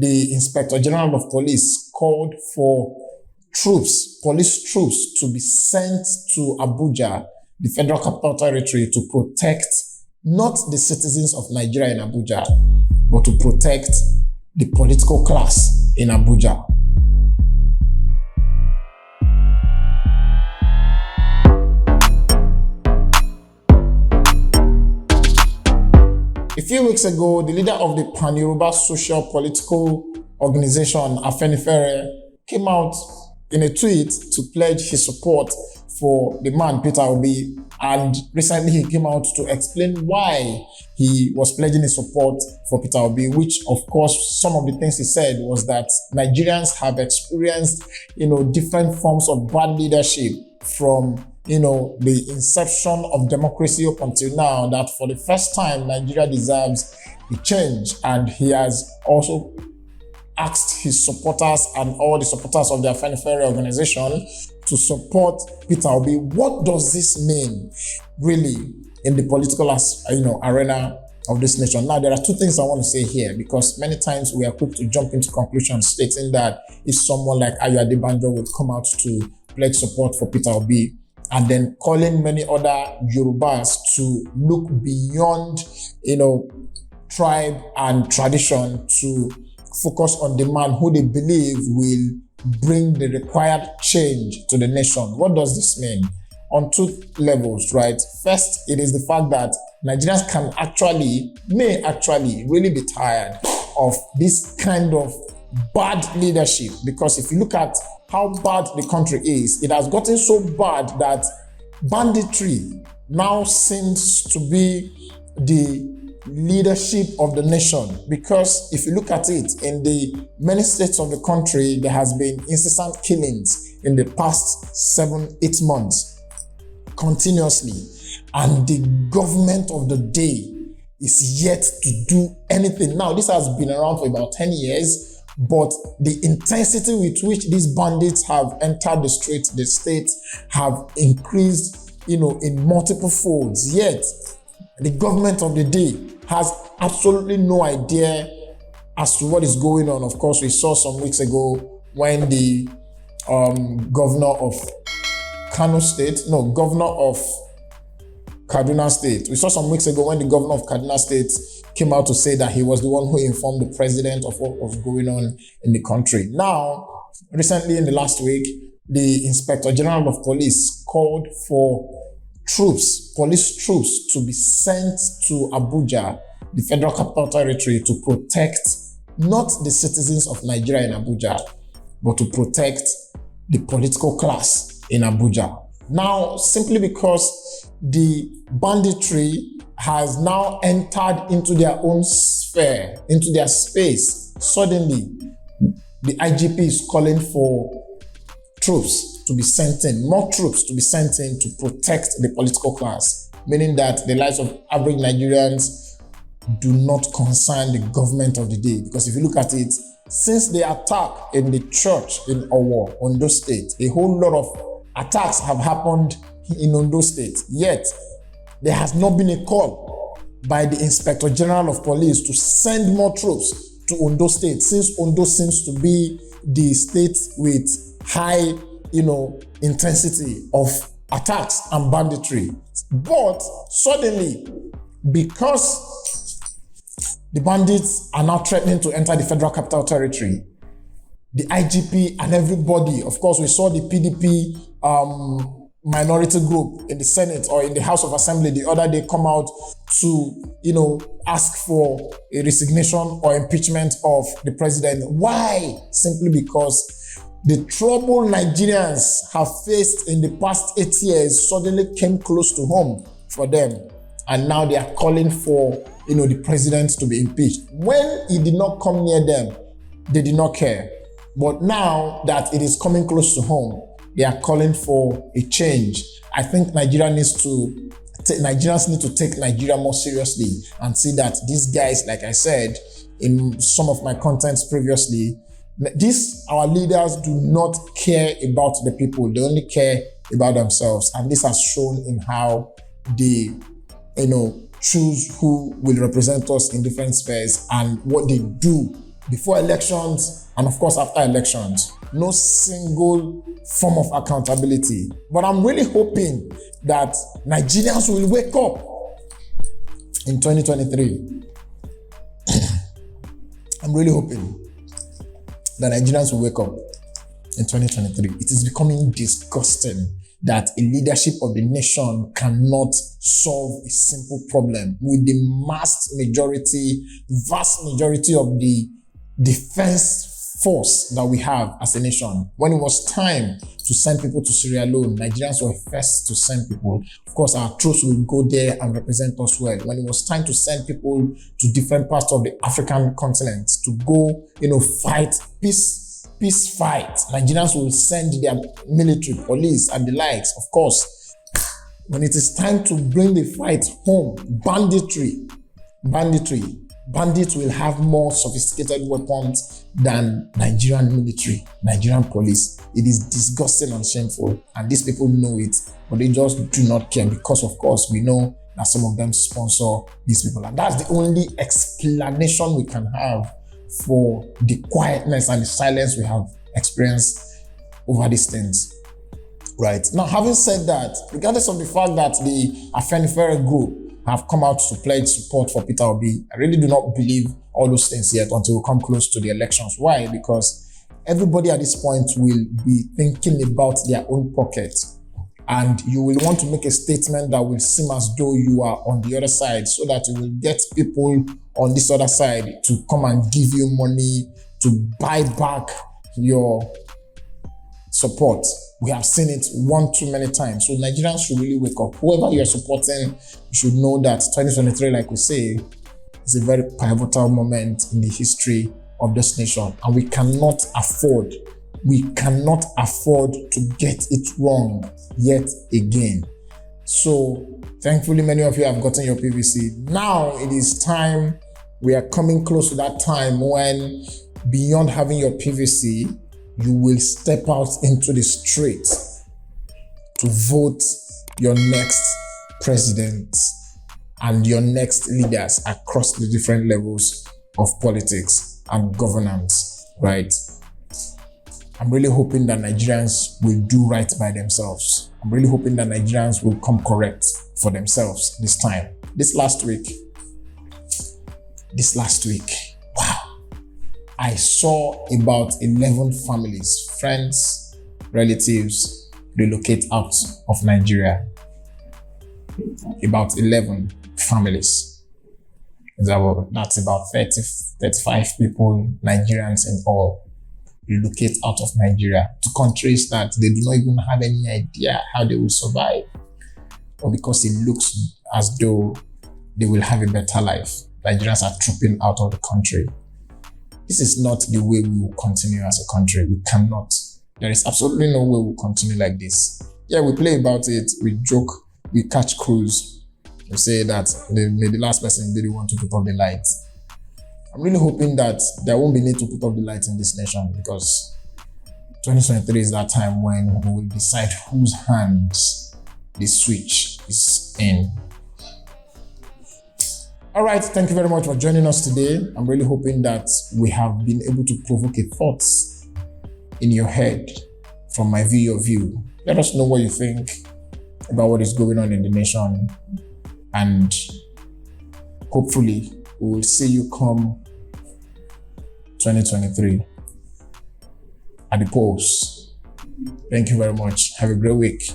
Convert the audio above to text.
the Inspector General of Police called for police troops to be sent to Abuja, the Federal Capital Territory, to protect not the citizens of Nigeria in Abuja, but to protect the political class in Abuja. A few weeks ago, the leader of the Pan-Yoruba social political organization, Expeiria, came out in a tweet to pledge his support for the man, Peter Obi, and recently he came out to explain why he was pledging his support for Peter Obi, which of course some of the things he said was that Nigerians have experienced, different forms of bad leadership from the inception of democracy up until now, that for the first time Nigeria deserves a change. And he has also asked his supporters and all the supporters of the Expeiria organization to support Peter Obi. What does this mean really in the political arena of this nation? Now, there are two things I want to say here, because many times we are quick to jump into conclusions stating that if someone like Ayo Adebanjo would come out to pledge support for Peter Obi, and then calling many other Yorubas to look beyond, tribe and tradition to focus on the man who they believe will bring the required change to the nation. What does this mean? On two levels, right? First, it is the fact that Nigerians may actually really be tired of this kind of bad leadership, because if you look at how bad the country is, it has gotten so bad that banditry now seems to be the leadership of the nation. Because if you look at it, in the many states of the country, there has been incessant killings in the past 7-8 months continuously, and the government of the day is yet to do anything. Now, this has been around for about 10 years, but the intensity with which these bandits have entered the state have increased, in multiple folds. Yet, the government of the day has absolutely no idea as to what is going on. Of course, we saw some weeks ago when the governor of Kaduna State. We saw some weeks ago when the governor of Kaduna State came out to say that he was the one who informed the president of what was going on in the country. Now, recently in the last week, the Inspector General of Police called for police troops to be sent to Abuja, the Federal Capital Territory, to protect not the citizens of Nigeria in Abuja, but to protect the political class in Abuja. Now, simply because the banditry has now entered into their own sphere, into their space, suddenly the IGP is calling for troops to be sent in, more troops to be sent in to protect the political class, meaning that the lives of average Nigerians do not concern the government of the day. Because if you look at it, since the attack in the church in Owo, Ondo State, a whole lot of attacks have happened in Ondo State, yet there has not been a call by the Inspector General of Police to send more troops to Ondo State, since Ondo seems to be the state with high, intensity of attacks and banditry. But suddenly, because the bandits are now threatening to enter the Federal Capital Territory, the IGP and everybody, of course, we saw the PDP minority group in the Senate or in the House of Assembly the other day come out to, ask for a resignation or impeachment of the president. Why? Simply because the trouble Nigerians have faced in the past 8 years suddenly came close to home for them. And now they are calling for, the president to be impeached. When he did not come near them, they did not care. But now that it is coming close to home, they are calling for a change. I think Nigerians need to take Nigeria more seriously and see that these guys, like I said in some of my contents previously, our leaders do not care about the people. They only care about themselves. And this has shown in how they, choose who will represent us in different spheres and what they do before elections, and of course after elections. No single form of accountability. But I'm really hoping that Nigerians will wake up in 2023. I'm really hoping that Nigerians will wake up in 2023. It is becoming disgusting that a leadership of the nation cannot solve a simple problem with the vast majority of the defense force that we have as a nation. When it was time to send people to Sierra Leone, Nigerians were first to send people. Of course, our troops will go there and represent us well. When it was time to send people to different parts of the African continent to go, fight peace fight, Nigerians will send their military, police, and the likes. Of course, when it is time to bring the fight home, bandits will have more sophisticated weapons than Nigerian military, Nigerian police. It is disgusting and shameful, and these people know it, but they just do not care because, of course, we know that some of them sponsor these people, and that's the only explanation we can have for the quietness and the silence we have experienced over these things. Right. Now, having said that, regardless of the fact that the Afenifere group have come out to pledge support for Peter Obi, I really do not believe all those things yet until we come close to the elections. Why? Because everybody at this point will be thinking about their own pocket, and you will want to make a statement that will seem as though you are on the other side, so that you will get people on this other side to come and give you money to buy back your support. We have seen it one too many times. So Nigerians should really wake up. Whoever you are supporting, you should know that 2023, like we say, is a very pivotal moment in the history of this nation. And we cannot afford to get it wrong yet again. So thankfully, many of you have gotten your PVC. Now it is time. We are coming close to that time when, beyond having your PVC, you will step out into the street to vote your next president and your next leaders across the different levels of politics and governance, right? I'm really hoping that Nigerians will do right by themselves. I'm really hoping that Nigerians will come correct for themselves this time. This last week, wow. I saw about 11 families, friends, relatives, relocate out of Nigeria. About 11 families. That's about 35 people, Nigerians in all, relocate out of Nigeria to countries that they do not even have any idea how they will survive, or because it looks as though they will have a better life. Nigerians are trooping out of the country. This is not the way we will continue as a country. We cannot. There is absolutely no way we'll continue like this. Yeah, we play about it, we joke, we catch crews. We say that the last person didn't want to put up the light. I'm really hoping that there won't be need to put up the light in this nation, because 2023 is that time when we will decide whose hands the switch is in. All right, thank you very much for joining us today. I'm really hoping that we have been able to provoke a thought in your head from my view. Let us know what you think about what is going on in the nation, and hopefully we will see you come 2023 at the polls. Thank you very much. Have a great week.